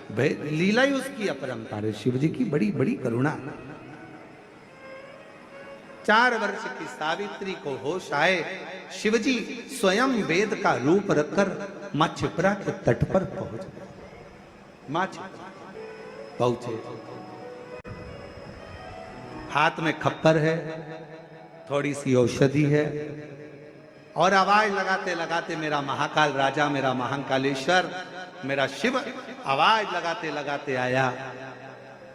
लीला ही उसकी अपरंपार है, शिव जी की बड़ी बड़ी करुणा। 4 वर्ष की सावित्री को होश आए, शिवजी स्वयं वेद का रूप रखकर मां क्षिप्रा के तट पर पहुंच गए। मां क्षिप्रा पहुंचे, हाथ में खप्पर है, थोड़ी सी औषधि है, और आवाज लगाते लगाते मेरा महाकाल राजा, मेरा महाकालेश्वर, मेरा शिव आवाज लगाते लगाते आया,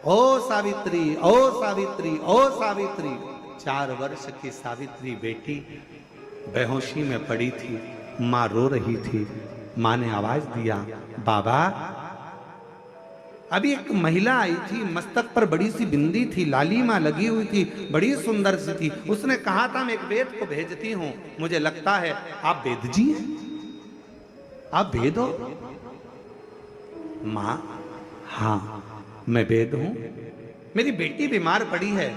ओ सावित्री, ओ सावित्री, ओ सावित्री। 4 वर्ष की सावित्री बेटी बेहोशी में पड़ी थी, मां रो रही थी। मां ने आवाज दिया, बाबा। अभी एक महिला आई थी, मस्तक पर बड़ी सी बिंदी थी, लालिमा लगी हुई थी, बड़ी सुंदर सी थी। उसने कहा था मैं एक वेद को भेजती हूं, मुझे लगता है आप वेद जी हैं, आप वेद हो? मां, हाँ मैं वेद हूं। मेरी बेटी बीमार पड़ी है,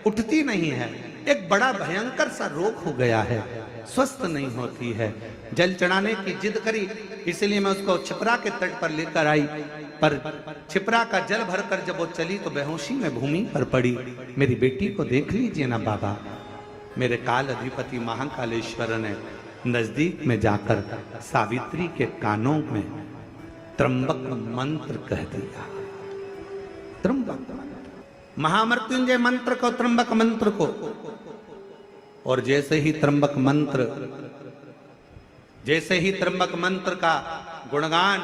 उठती नहीं है, एक बड़ा भयंकर सा रोग हो गया है, स्वस्थ नहीं होती है। जल चढ़ाने की जिद करी, इसलिए मैं उसको क्षिप्रा के तट पर लेकर आई, पर क्षिप्रा का जल भरकर जब वो चली तो बेहोशी में भूमि पर पड़ी। मेरी बेटी को देख लीजिए ना बाबा। मेरे काल अधिपति महाकालेश्वर ने नजदीक में जाकर सावित्री के कानों में त्र्यंबक मंत्र कह दिया। त्र्यंबक महामृत्युंजय मंत्र को, त्र्यंबक मंत्र को। और जैसे ही त्र्यंबक मंत्र का गुणगान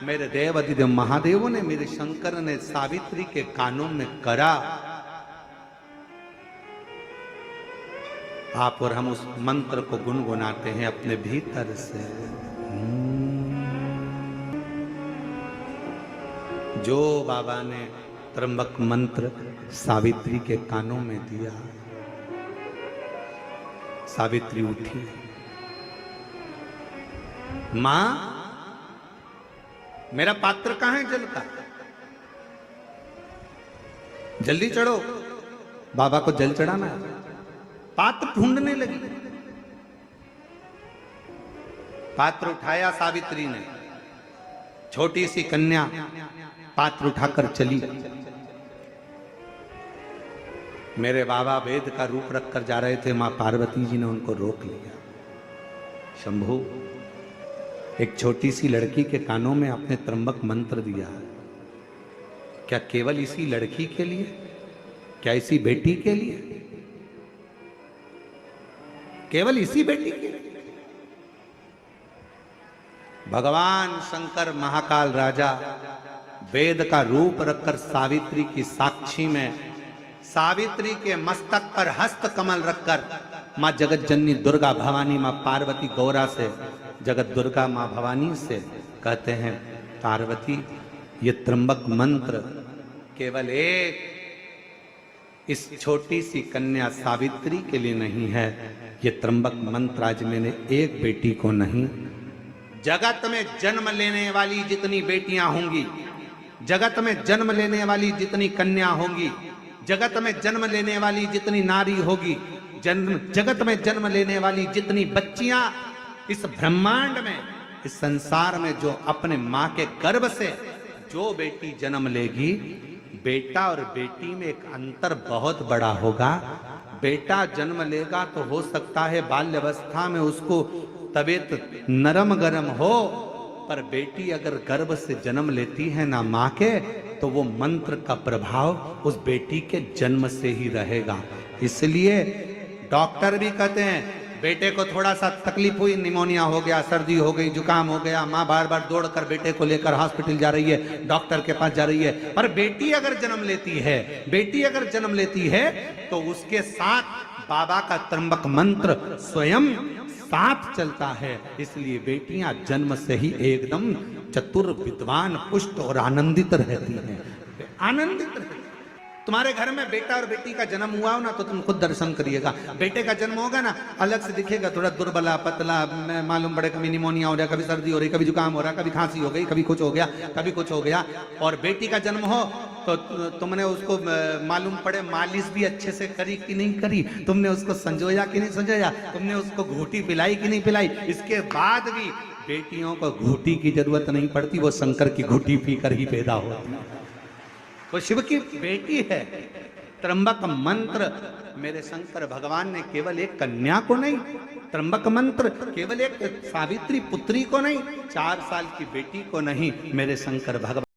मेरे देव अधिदेव महादेवों ने, मेरे शंकर ने सावित्री के कानों में करा, आप और हम उस मंत्र को गुनगुनाते हैं अपने भीतर से। जो बाबा ने त्र्यंबक मंत्र सावित्री के कानों में दिया, सावित्री उठी। मां, मेरा पात्र कहां है जल का? जल्दी चढ़ो, बाबा को जल चढ़ाना है। पात्र ढूंढने लगी, पात्र उठाया सावित्री ने। छोटी सी कन्या पात्र उठाकर चली। मेरे बाबा वेद का रूप रखकर जा रहे थे, मां पार्वती जी ने उनको रोक लिया। शंभू, एक छोटी सी लड़की के कानों में आपने त्र्यंबक मंत्र दिया है, क्या केवल इसी लड़की के लिए? क्या इसी बेटी के लिए? केवल इसी बेटी के लिए? भगवान शंकर महाकाल राजा वेद का रूप रखकर सावित्री की साक्षी में, सावित्री के मस्तक पर हस्त कमल रखकर मां जगत जननी दुर्गा भवानी, मां पार्वती गौरा से, जगत दुर्गा मां भवानी से कहते हैं, पार्वती ये त्र्यंबक मंत्र केवल एक इस छोटी सी कन्या सावित्री के लिए नहीं है, ये त्र्यंबक मंत्र आज मैंने एक बेटी को नहीं, जगत में जन्म लेने वाली जितनी बेटियां होंगी, जगत में जन्म लेने वाली जितनी कन्या होंगी, जगत में जन्म लेने वाली जितनी नारी होगी, जगत में जन्म लेने वाली जितनी बच्चियां इस ब्रह्मांड में, इस संसार में, जो अपने मां के गर्भ से जो बेटी जन्म लेगी, बेटा और बेटी में एक अंतर बहुत बड़ा होगा। बेटा जन्म लेगा तो हो सकता है बाल्यावस्था में उसको तबीयत नरम गरम हो, पर बेटी अगर गर्भ से जन्म लेती है ना मां के, तो वो मंत्र का प्रभाव उस बेटी के जन्म से ही रहेगा। इसलिए डॉक्टर भी कहते हैं, बेटे को थोड़ा सा तकलीफ हुई, निमोनिया हो गया, सर्दी हो गई, जुकाम हो गया, माँ बार बार दौड़कर बेटे को लेकर हॉस्पिटल जा रही है, डॉक्टर के पास जा रही है, पर बेटी अगर जन्म लेती है, बेटी अगर जन्म लेती है तो उसके साथ बाबा का त्र्यंबक मंत्र स्वयं साथ चलता है। इसलिए बेटियां जन्म से ही एकदम चतुर, विद्वान, पुष्ट और आनंदित रहती हैं, आनंदित रहती। तुम्हारे घर में बेटा और बेटी का जन्म हुआ हो ना, तो तुम खुद दर्शन करिएगा। बेटे का जन्म होगा ना, अलग से दिखेगा, थोड़ा दुर्बला पतला, मालूम पड़े कभी निमोनिया हो रहा, कभी सर्दी हो रही, कभी जुकाम हो रहा, कभी खांसी हो गई, कभी कुछ हो गया, कभी कुछ हो गया। और बेटी का जन्म हो तो तुमने उसको मालूम पड़े मालिश भी अच्छे से करी कि नहीं करी, तुमने उसको संजोया कि नहीं संजोया, तुमने उसको घूटी पिलाई कि नहीं पिलाई, इसके बाद भी बेटियों को घूटी की जरूरत नहीं पड़ती, वो शंकर की घूटी पीकर ही पैदा होती है। वो शिव की बेटी है। त्र्यंबक मंत्र मेरे शंकर भगवान ने केवल एक कन्या को नहीं, त्र्यंबक मंत्र केवल एक सावित्री पुत्री को नहीं, 4 साल की बेटी को नहीं, मेरे शंकर भगवान